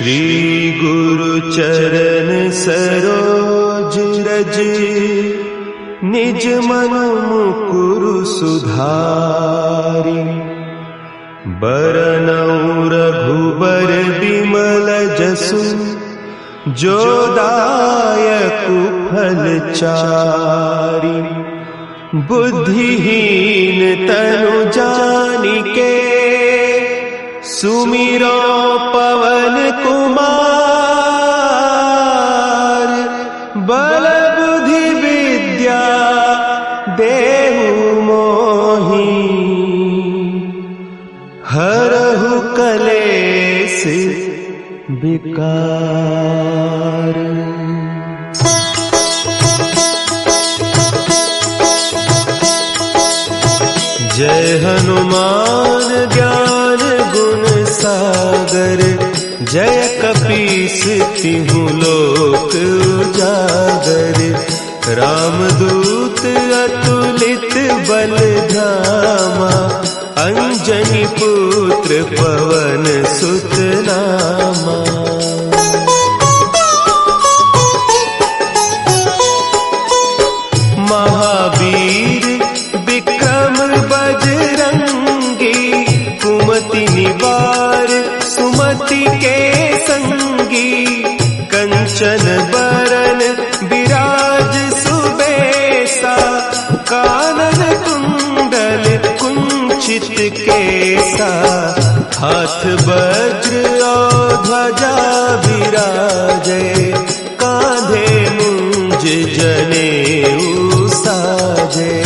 श्री गुरु चरण सरोज रज, निज मन मुकुरु सुधारि। बरनउँ रघुबर बिमल जसु, जो दायकु फल चारि। बुद्धिहीन तनु जानिके, सुमिरो पवन कुमार। बल बुद्धि विद्या देहु मोहि, हरहु कलेस विकार। जय हनुमान ज्ञान गुण सागर, जय कपीस तिहु लोक उजागर। रामदूत अतुलित बल धामा, अंजनी पुत्र पवन सुत नामा। महावीर विक्रम बजरंगी, कुमति निवार सुमति के संगी। कंचन बरन विराज सुबेसा, कानन कुंडल कुंचित केसा। हाथ वज्र और ध्वजा विराजे, कांधे मुंज जनेऊ साजे।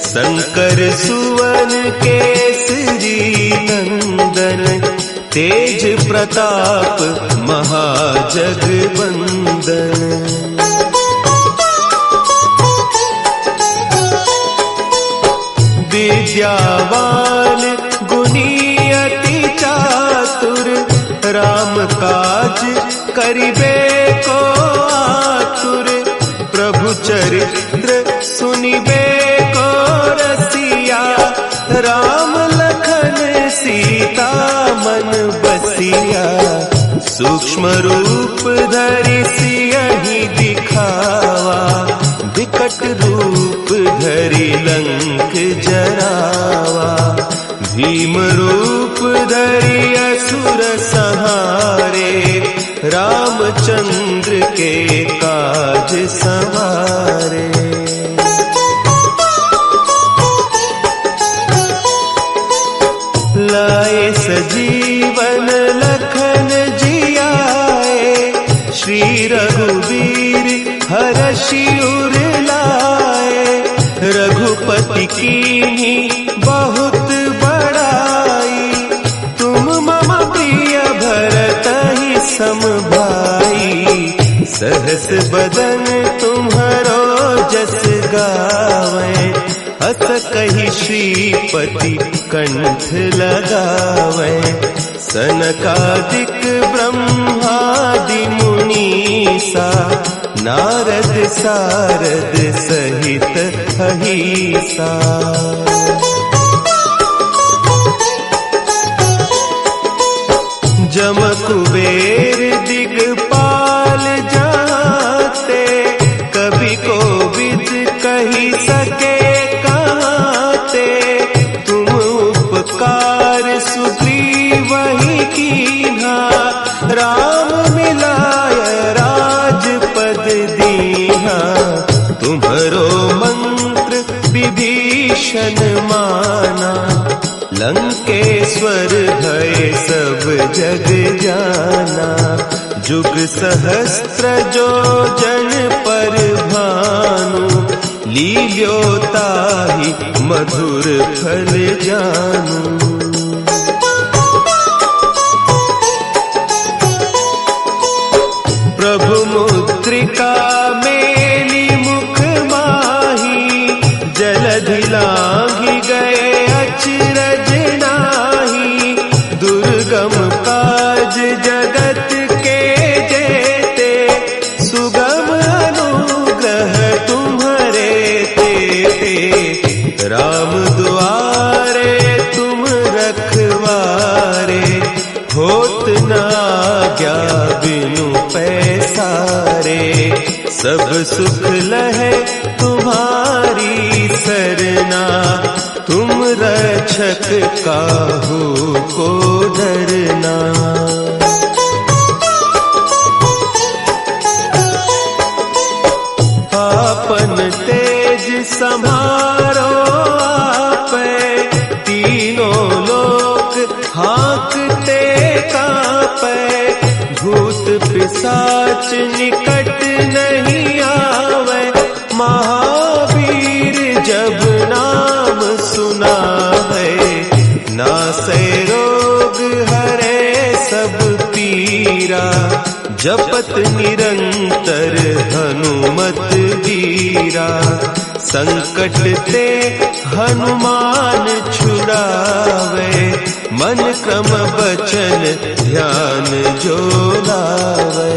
शंकर सुवन केसरी नंदन, तेज प्रताप महाजगवंदन। विद्यावान गुणी अति चातुर, राम काज करिबे को आतुर। प्रभु चरित्र सुनिबे को रसिया, राम लखन सीता मन बसिया। सूक्ष्म रूप धरि सियहि दिखावा, विकट रूप धरि लंक जरावा। भीम रूप धरि असुर संहारे, रामचंद्र के काज संवारे। लाए सजीवन लखन जियाए, श्री रघुवीर हरषि उर लाए। रघुपति कीन्ही बहुत बड़ाई, तुम मम प्रिय भरतहि सम भाई। सहस बदन तुम्हरो जस गावें, अस कहि श्रीपति कंठ लगावें। सनकादिक ब्रह्मादि मुनीसा, नारद सारद सहित अहीसा। जम कुबेर दिगपाल जाते, कभी कोविद कही सके कहते। तुम उपकार सुग्रीवहि कीन्हा, राम मिलाय राजपद दीन्हा। तुम्हरो मंत्र विभीषण माना, लंकेश्वर भय सब जग जाना। जुग सहस्त्र जो जन पर भानु, लील्यो ताहि मधुर फल जानू। प्रभु मुद्रिका मेली मुख माही, जलधि लांघि गए अचरज नाही। दुर्गम काज जगत के जेते, सुगम अनुग्रह तुम्हरे तेते। राम दुआरे तुम रखवारे, होत न आज्ञा सब सुख लहे तुम्हारी सरना, तुम रक्षक काहू को डरना। आपन तेज समारो आपे, तीनों लोक हाँकते कांपे। भूत पिशाच निकट नहीं आवे, महावीर जब नाम सुना है। नासे रोग हरे सब पीरा, जपत निरंतर हनुमत वीरा। संकट ते हनुमान छुड़ावे, मन क्रम बचन ध्यान जो लावे।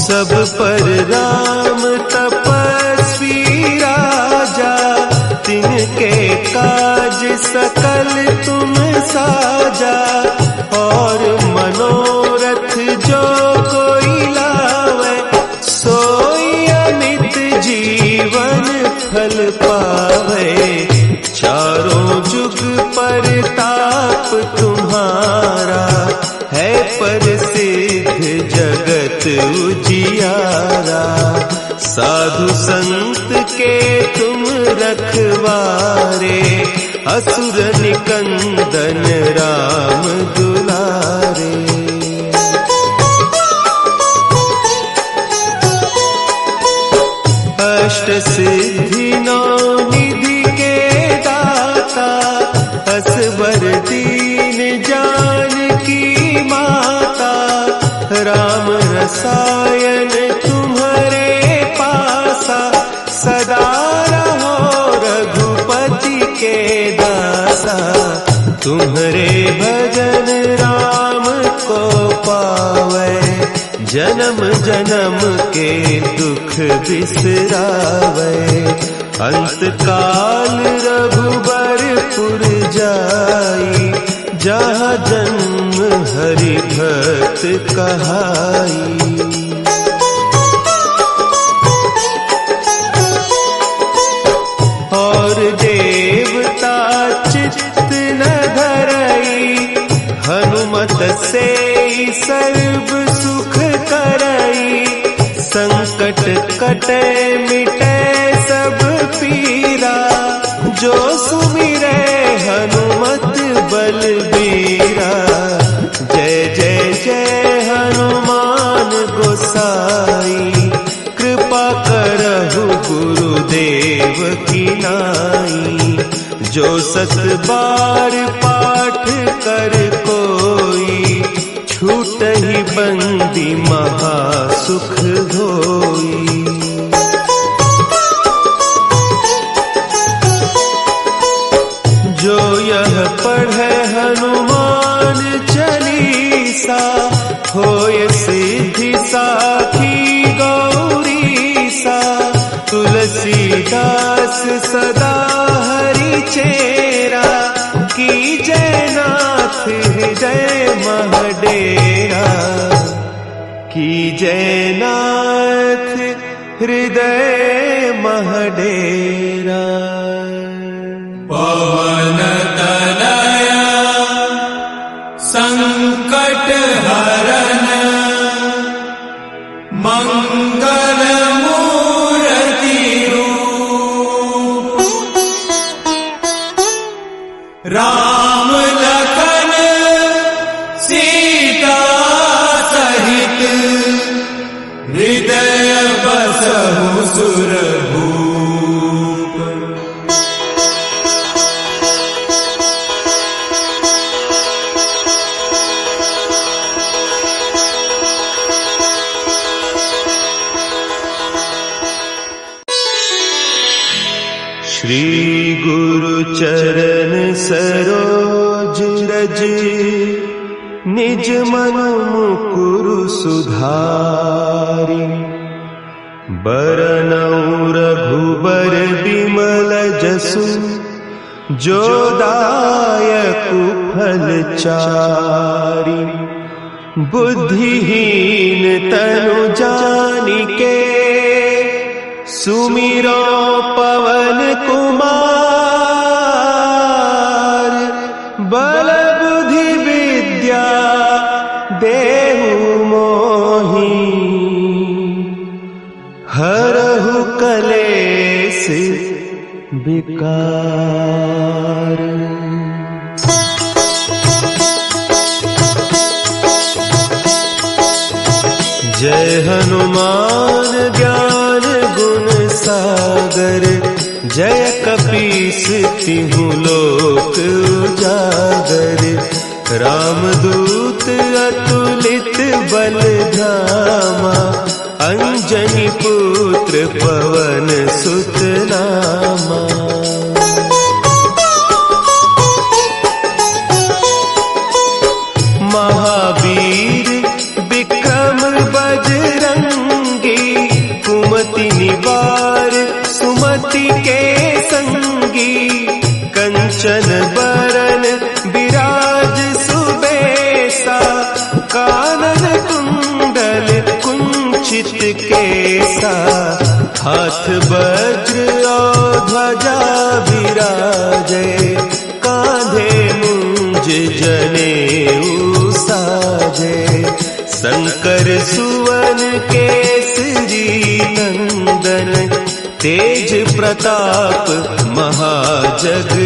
सब पर राम तपस्वी राजा, तिनके काज सकल तुम साजा। और मनोरथ जो कोई लावे, सोई अमित जीवन फल पावे। चारों जुग परताप तुम्हारा, है प्रसिद्ध जगत उजियारा। साधु संत के तुम रखवारे, असुर निकंदन राम दुलारे। अष्ट सिद्धि नौ निधि के दाता, असवर दीन जानकी माता। राम रसायन तुम्हारे पासा, सदा रहो रघुपति के दासा। तुम्हारे भजन राम को पावे, जन्म जन्म के दुख बिसरावे। अंत काल रघुबरपुर जाई, जहाँ जन्म हरि भक्त कहाई। और देवता चित्त न धरई, हनुमत से सर्व सुख करई। संकट कटे मिटे सब पीरा, जो सुमिरे हनुमत बलबीरा। जय जय जय हनुमान गोसाई, कृपा करहु गुरुदेव की नाई। जो सत बार पाठ कर कोई, छूटहि बंदी महासुख होई। जो यह पढ़े हनुमान चालीसा, होय सिद्धि साखी गौरीसा। तुलसीदास सदा हरि चेरा, की जयनाथ हृदय महडेरा। की जयनाथ हृदय महडेरा। पवन तनया संकट हरन, मंगल मूर्ति रूप। राम लखन सीता सहित, हृदय बसहु सुरभूप। श्री गुरु चरण सरोज रज, निज मन मुकुरु सुधारि। बरनउँ रघुबर बिमल जसु, जो दायक फल चारि। बुद्धिहीन तनु जानिके सुमिरो पवन कुमार। बल बुद्धि विद्या देहु मोहि हरहु कलेस विकार। जय हनुमान ज्ञान गुण सागर। जय कपीस तिहु लोक उजागर। रामदूत अतुलित बल धामा। अंजनी पुत्र पवन सुत नामा। महावीर विक्रम बजरंगी। कुमति निवार सुमति के संगी। कंचन बरन विराज सुबेसा। कानन कुंडल कुंचित केसा। हाथ वज्र और ध्वजा विराजे। कांधे मुंज जनेऊ साजे। शंकर सुवन केसरी नंदन। तेज प्रताप महाजगवंदन।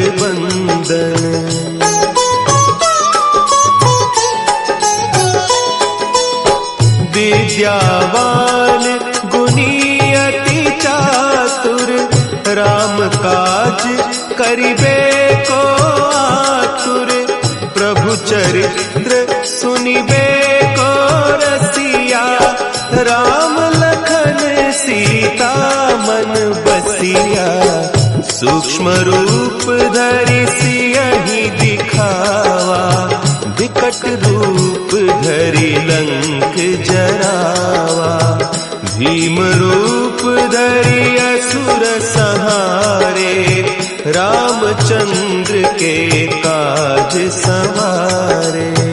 विद्यावान गुणी अति चातुर। राम काज करिबे को आतुर। प्रभु चरित्र सुनिबे को रसिया। राम लखन सीता मन बसिया। सूक्ष्म रूप धरि सियहि दिखावा। विकट रूप धरि लंक जरावा। भीम रूप धरि असुर संहारे। रामचंद्र के काज सवारे।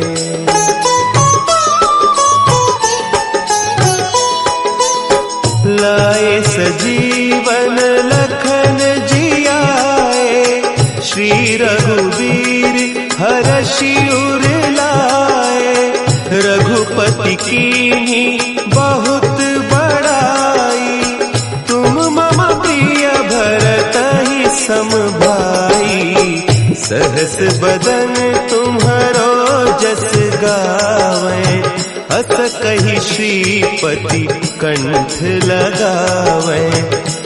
लाए सजीवन लखन जियाए। श्री रघुवीर हरषि उर लाए। रघुपति कीन्ही बहुत बड़ाई। तुम मम प्रिय भरतहि सम भाई। सहस बदन तुम्हरो जस गावें। अस कहि श्रीपति कंठ लगावें।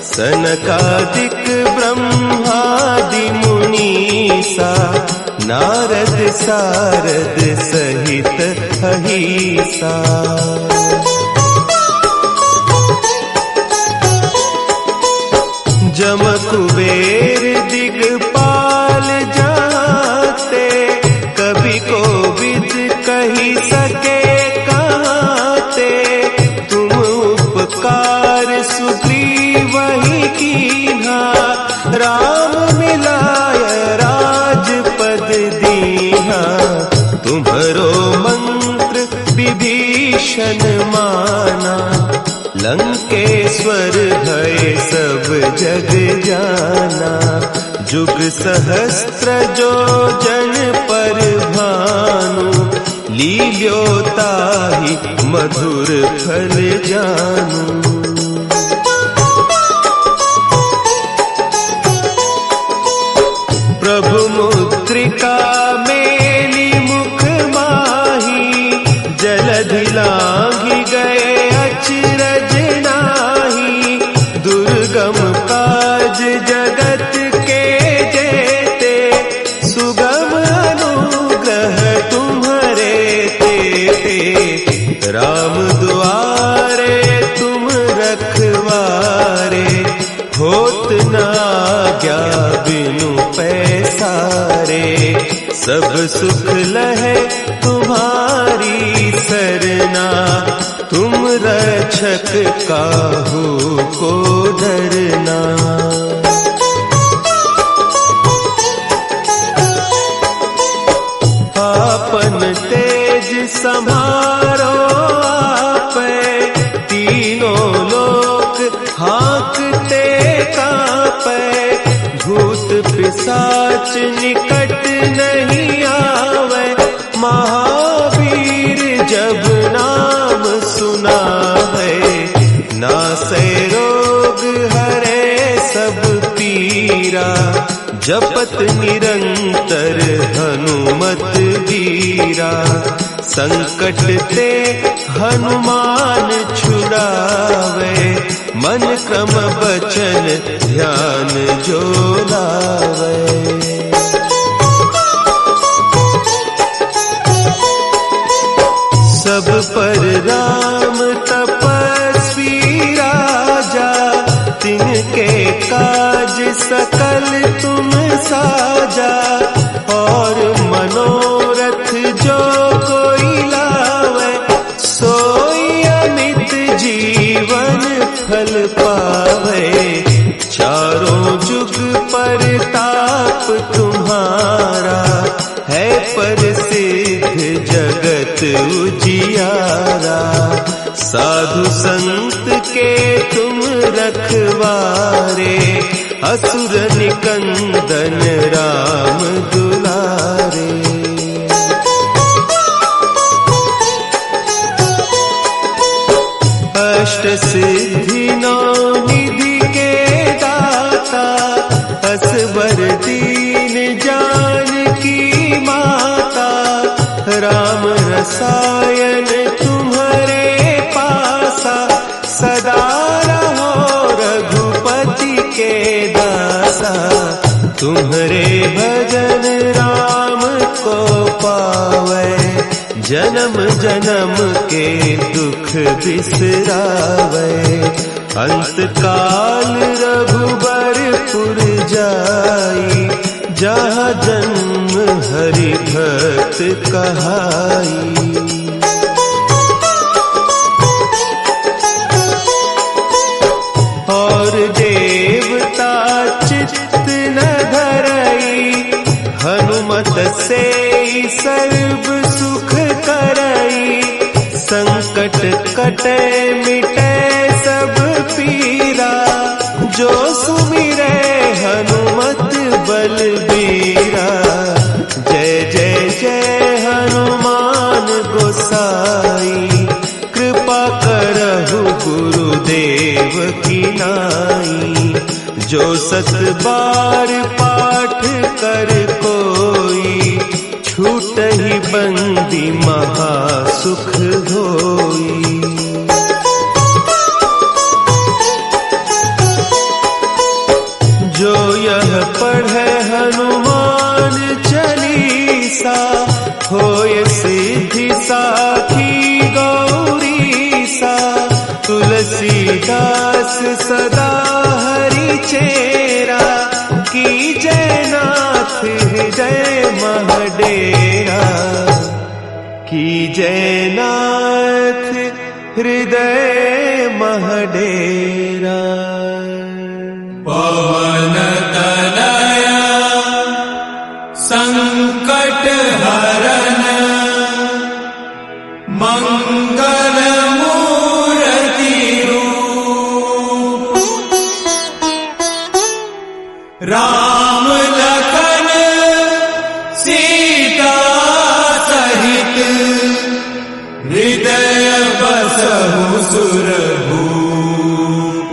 सनकादिक ब्रह्मादि मुनीसा। नारद सारद सहित अहीसा। जम कुबेर दिगपाल जाते। कवि कोविद कहि सके कहते। तुम उपकार सुग्रीवहि कीन्हा। राम मिलाय राजपद दीन्हा। तुम्हरो मंत्र विभीषण माना। लंकेश्वर भय सब जग जाना। जुग सहस्त्र जो जन पर भानु। लील्यो ताहि मधुर फल जानू। प्रभु मुद्रिका मेली मुख माही। जलधि लांघि गए अचरज नाही। दुर्गम काज जगत के जेते। सुगम अनुग्रह तुम्हरे तेते। राम दुआरे तुम रखवारे। होत न आज्ञा बिनु पैसारे। सब सुख लहे तुम्हारी सरना। तुम रक्षक काहू को डरना। आपन तेज समा पिशाच निकट नहीं आवे, महावीर जब नाम सुना है। नासै रोग हरे सब पीरा, जपत निरंतर हनुमत वीरा। संकट ते हनुमान छुड़ावे, मन क्रम बचन ध्यान जो लावे। सब पर राम तपस्वी राजा, तिनके काज सकल तुम साजा। और मनोरथ जो कोई लावे, सोई अमित जीवन फल पावे। चारों जुग परताप तुम्हारा, है प्रसिद्ध जगत उजियारा। साधु संत के तुम रखवारे, असुर निकंदन राम दुलारे। अष्ट सिद्धि नौ निधि के दाता, असवर दीन जानकी माता। राम रसायन तुम्हारे पासा, सदा रहो रघुपति के दासा। तुम्हारे भजन राम को पावे, जन्म जन्म के दुख बिसरावे। अंत काल रघुबरपुर जाई, जहाँ जन्म हरि भक्त कहाई। और देवता चित्त न धरई, हनुमत से सर्व सुख करई। संकट कटे मिटे सब पीरा, जो सुमिरे हनुमत बलबीरा। जय जय जय हनुमान गोसाई, कृपा करहु गुरुदेव की नाई। जो सत बार पाठ कर कोई, छूटहि बंदी महासुख होई। जो यह पढ़े हनुमान चालीसा, होय सिद्धि साखी गौरीसा। तुलसीदास सदा हरि चेरा, की जयनाथ हृदय महडेरा। की जयनाथ हृदय महडेरा। पवन तनया संकट हरन, मंगल मूर्ति रूप। राम लखन सीता सहित, हृदय बसहु सुरभूप।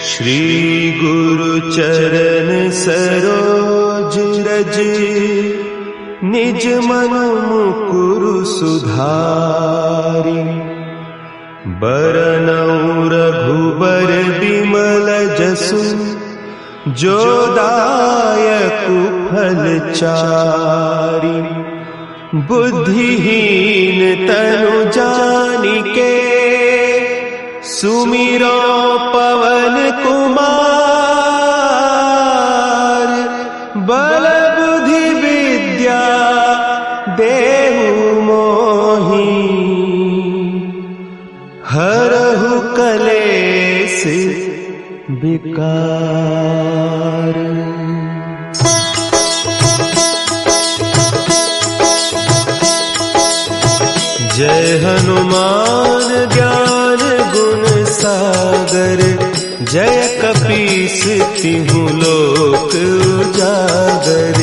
श्री गुरु चरण सरोज रज, निज मन मुकुरु सुधारि। बरनउँ रघुबर बिमल जसु, जो दायकु फल चारि। बुद्धिहीन तनु जानिके, सुमिरो पवन कुमार। बल बुद्धि विद्या देहु मोहि, हरहु कलेस विकार। जय हनुमान ज्ञान गुण सागर, जय कपीस तिहु लोक उजागर।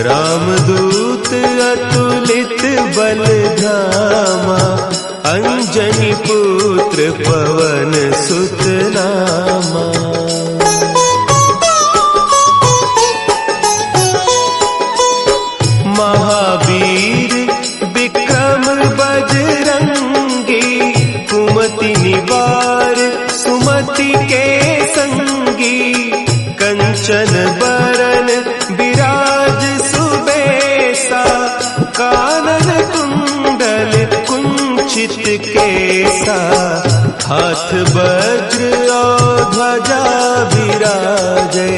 रामदूत अतुलित बल धामा, अंजनी पुत्र पवन सुत नामा। महावीर विक्रम बजरंगी, कुमति निवार सुमति के संगी। कंचन बरन विराज सुबेसा, कानन कुंडल कुंचित केसा। हाथ वज्र और ध्वजा विराजे,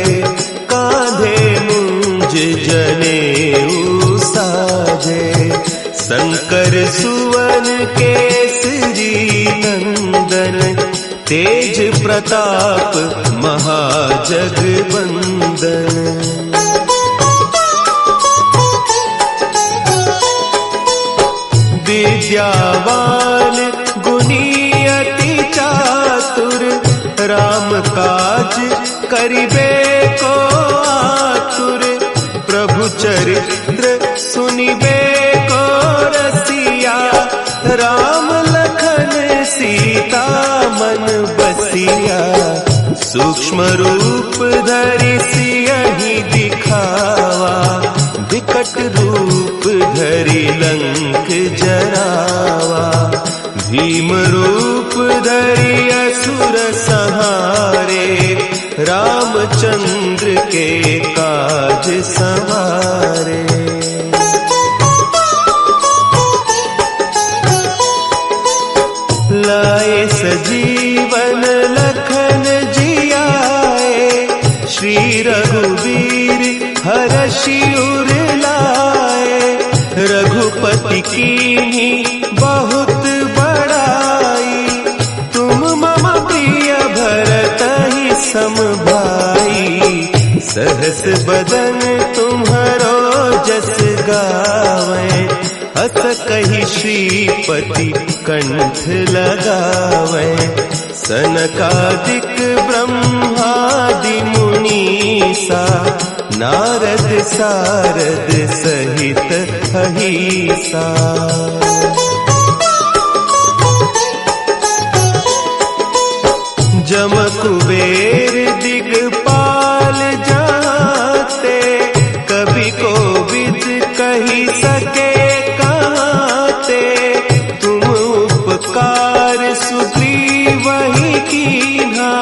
कांधे मुंज जनेऊ साजे। शंकर सुवन केसरी नंदन, तेज प्रताप महाजगवंदन। विद्यावान गुणी अति चातुर, राम काज करिबे को आतुर। प्रभु चरित्र सुनिबे को रसिया, राम लखन सीता मन बसिया। सूक्ष्म रूप धरि सियहि दिखावा, विकट रूप धरि लंक जरावा। भीम रूप धरि असुर संहारे, रामचंद्र के काज संवारे। लाए सजीवन लखन जियाए, श्री रघुवीर हरषि उर लाए। रघुपति कीन्ही बहुत बड़ाई, तुम मम प्रिय भरतहि सम भाई। सहस बदन तुम्हरो जस गावे, अस कहि श्रीपति कंठ लगावे। सनकादिक ब्रह्मादि मुनीसा, नारद सारद सहित अहीसा। जम कुबेर दिगपाल जाते, कवि कोविद कही सके कहते। तुम उपकार सुग्रीवहि कीन्हा,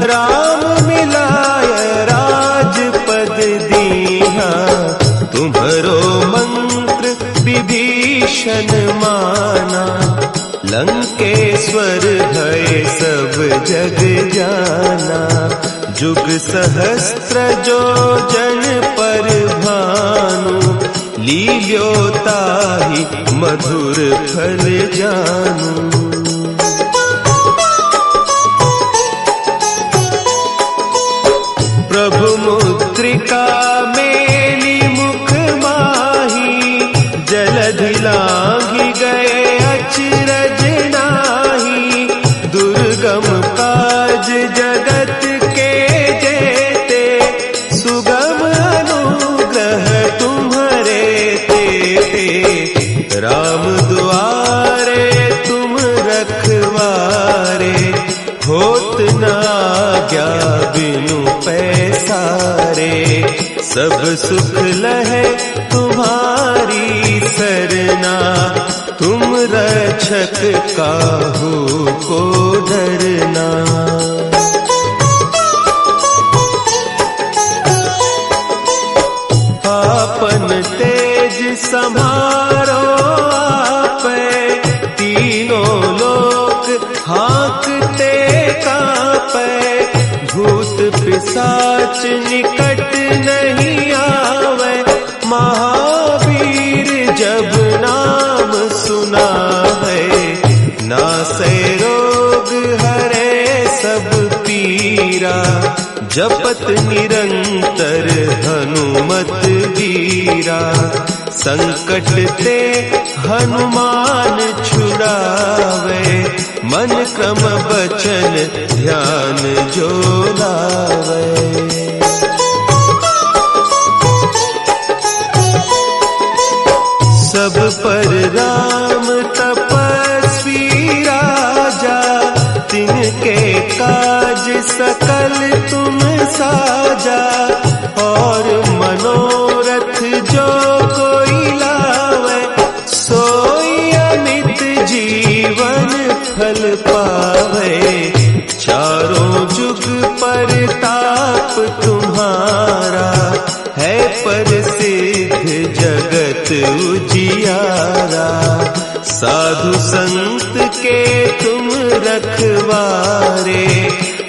राम मिलाय राजपद दीन्हा। तुम्हरो मंत्र विभीषण माना, लंकेश्वर भय सब जग जाना। जुग सहस्त्र जो जन पर भानु, लील्यो ताहि मधुर फल जानू। प्रभु मुद्रिका मेली मुख माही, जलधि लांघि गए अचरज नाही। दुर्गम काज जगत के जेते, सुगम अनुग्रह तुम्हरे तेते। राम दुआरे तुम रखवारे, होत न आज्ञा बिनु पैसारे। सब सुख लहे तुम्हारी सरना, तुम रक्षक काहू को डरना। आपन तेज समारो आपे, तीनों लोक हाँकते कांपे। भूत पिशाच निकट नहीं आवे, महावीर जब नाम सुना है। नासै रोग हरे सब पीरा, जपत निरंतर हनुमत वीरा। संकट ते हनुमान छुड़ावे, मन क्रम बचन ध्यान जो लावे। सब पर राम तपस्वी राजा, तिनके काज सकल तुम साजा। और मनोरथ जो कोई लावे, सोई अमित जीवन फल पावे। चारों जुग परताप तुम्हारा, है प्रसिद्ध जगत उजियारा। साधु संत के तुम रखवारे,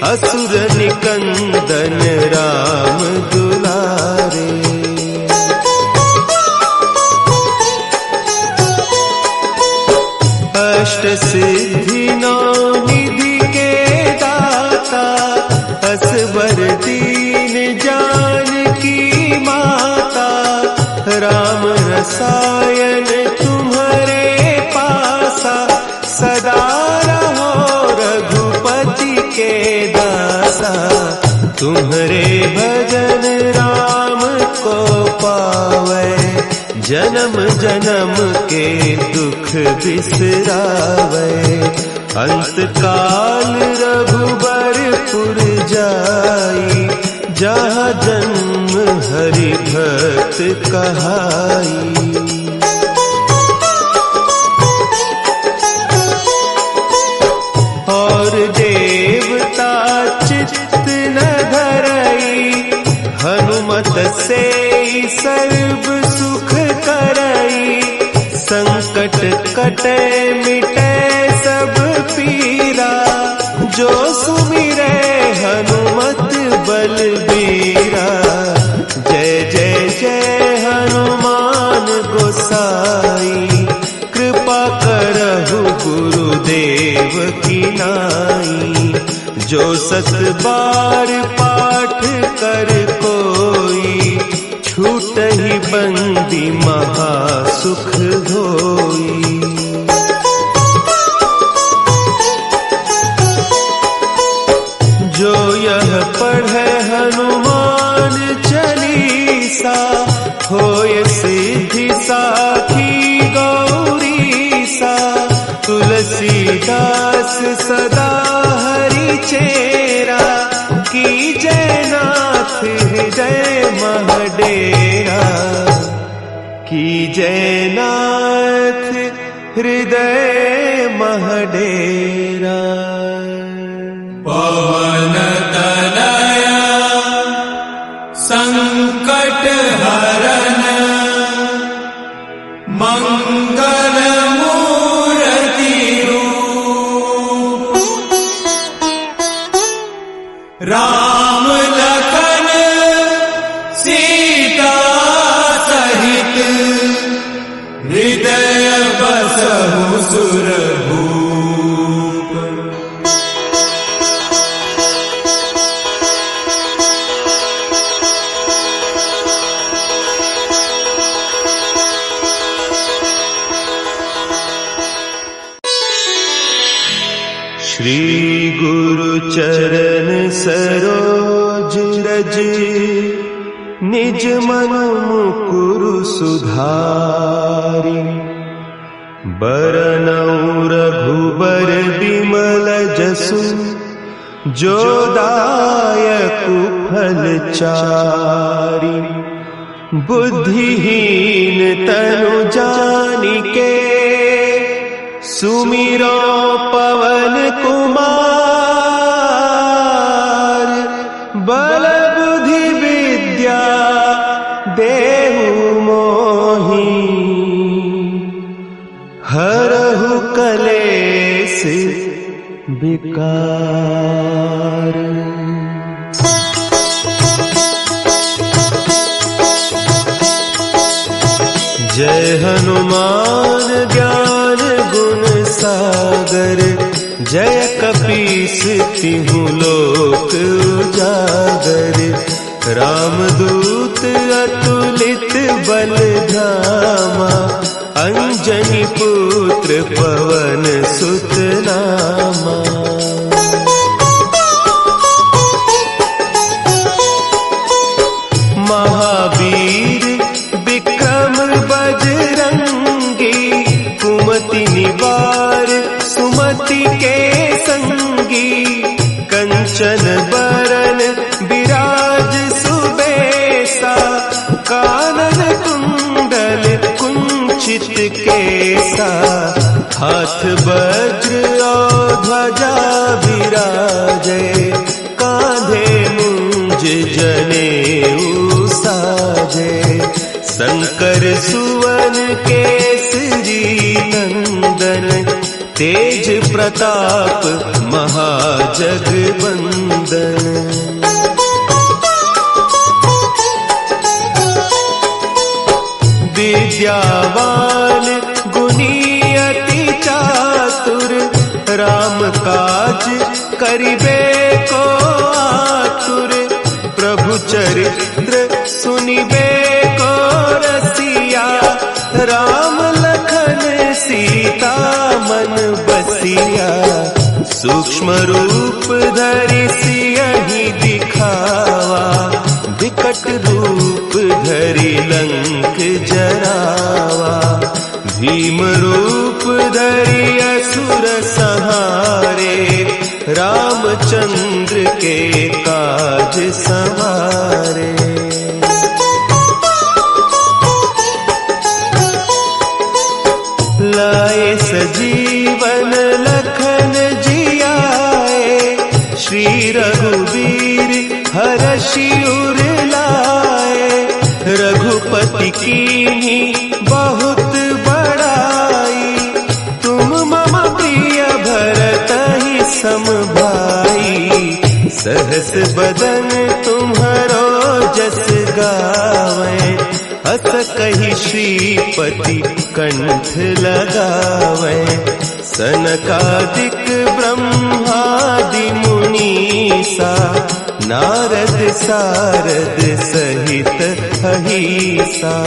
असुर निकंदन राम दुलारे। अष्ट सिद्धि नौ निधि के दाता, असवर दीन जानकी माता। राम रसायन तुम्हारे पासा, सदा रहो रघुपति के दासा। तुम्हारे भजन राम को पावे, जन्म जन्म के दुख बिसरावे। अंत काल रघुबरपुर जाई, जहाँ जन्म हरि भक्त कहाई। और देवता चित्त न धरई, हनुमत से सर्व सुख करई। संकट कटे मिटे सब पीरा, जो सुमिरे हनुमत बलबीरा। जय जय जय हनुमान गोसाई, कृपा करहु गुरुदेव की नाई। जो 7 बार पाठ कर कोई, छूटहि बंदी महा सुख होई। जो यह पढ़े हनुमान चालीसा, होय सिद्धि साखी गौरीसा। तुलसीदास सदा हरि चेरा, कीजय नाथ हृदय महडेरा। कीजय नाथ हृदय महडेरा। पवन तनया संकट हरन, मंगल मूर्ति रूप। राम लखन सीता सहित, हृदय बसहु सुरभूप। श्री गुरु चरण सरोज रज, निज मन मुकुरु सुधारि। बरनउँ रघुबर बिमल जसु, जो दायकु फल चारि। बुद्धिहीन तनु जानिके, सुमिरो पवन कुमार। बल बुद्धि विद्या देहु मोहि, हरहु कलेस विकार। जय हनुमान ज्ञान गुण सागर, जय कपीस तिहु लोक उजागर। रामदूत अतुलित बलधामा, अंजनी पुत्र पवन सुत नामा। महावीर विक्रम बजरंगी, कुमति निवार सुमति के संगी। कंचन बरन विराज सुबेसा, कानन कुंडल कुंचित केसा। हाथ वज्र और ध्वजा विराजे, कांधे मुंज जनेऊ साजे। शंकर सुवन केसरी नंदन, तेज प्रताप महाजगवंदन। विद्यावान गुणी अति चातुर, राम काज करिबे को आतुर। प्रभु चरित्र सुनिबे को रसिया, राम लखन सीता मन बसिया। सूक्ष्म रूप धरि सियहि दिखावा, विकट रूप धरि लंक जरावा। भीम रूप धरि असुर संहारे, रामचंद्र के काज संवारे। लाए सजीवन लखन जियाए, श्री रघुवीर हरषि उर लाए। रघुपति कीन्ही बहुत बड़ाई, तुम मम प्रिय भरतहि सम भाई। सहस बदन तुम्हरो जस गावे, अस कहि श्रीपति कंठ लगावे। सनकादिक ब्रह्मादि मुनीसा, नारद सारद सहित अहीसा।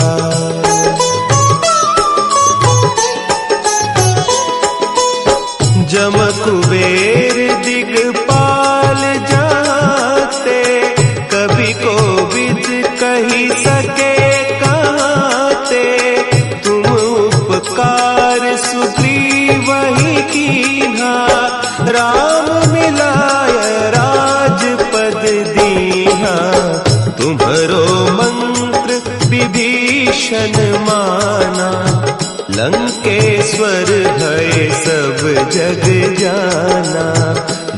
जम कुबेर दिगपाल जाते, कभी कोविद कही सके कहते। तुम उपकार सुग्रीव ही कीन्हा, राम मिलाय राजपद दीन्हा। तुम्हरो मंत्र विभीषण माना, लंकेश्वर भय सब जग जाना।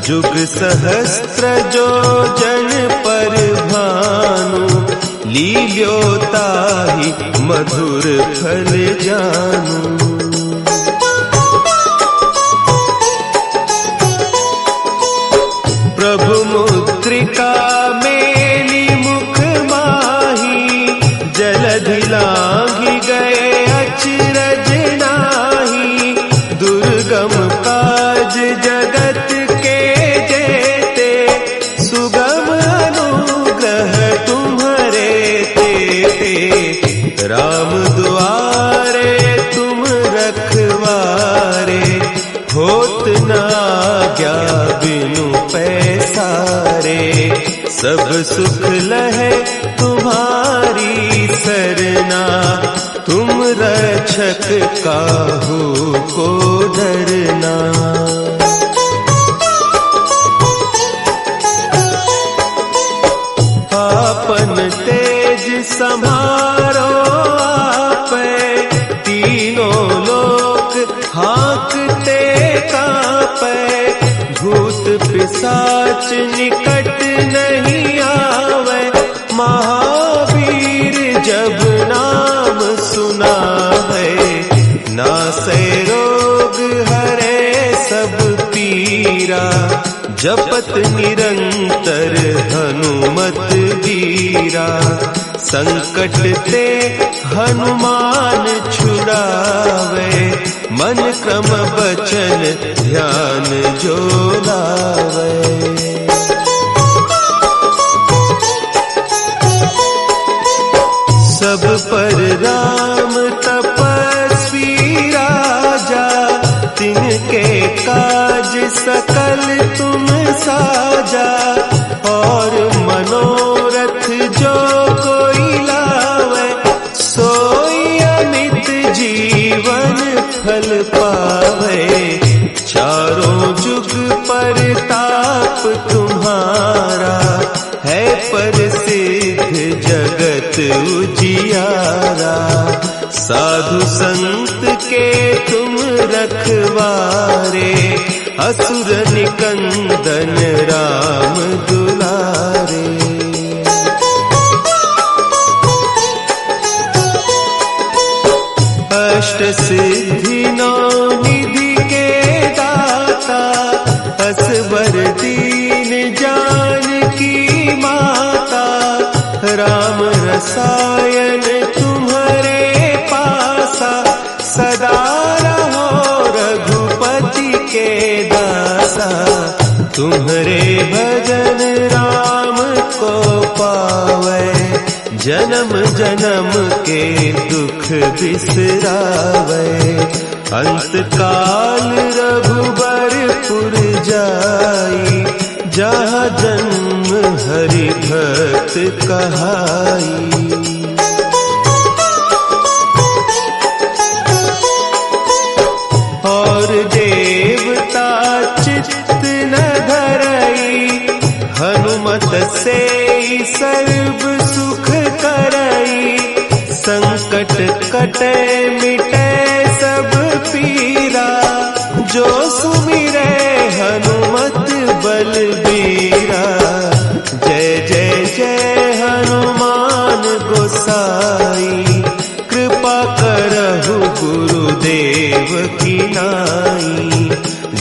जुग सहस्त्र जो जन पर भानु, लील्योताहि मधुर फल जानू। प्रभु मुद्रिका मेली मुख माही, जलधि लांघि गए अचरज नाही। दुर्गम काज जगत के जेते, सुगम अनुग्रह तुम्हरे तेते। राम दुआरे तुम रखवारे, होत न आज्ञा बिनु पैसारे। सब सुख लहे तुम्हारी सरना, तुम रक्षक काहू को डरना। आपन तेज संभारो आपे, तीनों लोक हाँकते कांपे। भूत पिशाच निकट नहीं आवे, महावीर जब नाम सुना है। नासै रोग हरे सब पीरा, जपत निरंतर हनुमत वीरा। संकट ते हनुमान छुड़ावे, मन क्रम बचन ध्यान जो लावे। पर राम तपस्वी राजा, तिनके काज सकल तुम साजा। और मनोरथ जो कोई लावे, सोई अमित जीवन फल पावे। चारों जुग परताप तुम्हारा, है प्रसिद्ध जगत उजियारा। साधु संत के तुम रखवारे, असुर निकंदन राम दुलारे। अष्ट सिद्धि नौ निधि के दाता, असवर दीन जानकी माता। राम रसायन तुम्हारे पासा, सदा रहो रघुपति के दासा। तुम्हारे भजन राम को पावे, जन्म जन्म के दुख बिसरावे। अंत काल रघुबरपुर जाई, जहाँ जन्म हरि भक्त कहाई। और देवता चित्त न धरई, हनुमत से सर्व सुख करई। संकट कटे मिटे सब पीरा, जो सुमिरे हनुमत बलबीरा। जय जय जय हनुमान गोसाई, कृपा करहु गुरुदेव की नाई।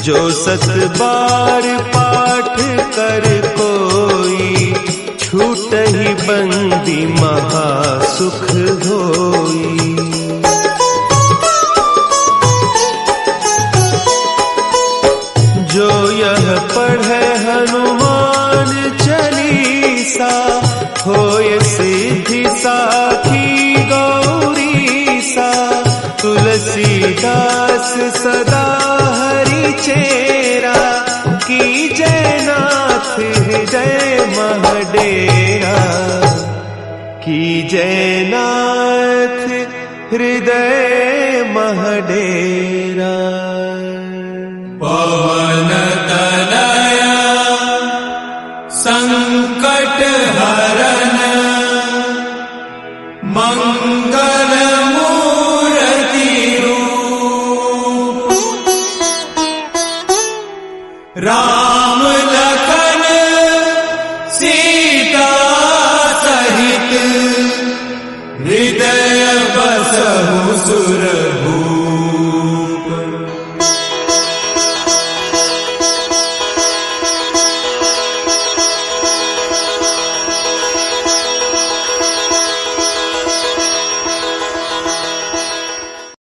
जो सत बार पाठ कर कोई, छूटहि बंदी महा सुख होई। जो यह पढ़े हनुमान चालीसा, होय सिद्धि साखी गौरीसा। तुलसीदास सदा हरि चेरा, कीजय नाथ हृदय महडेरा। कीजय नाथ हृदय महडेरा।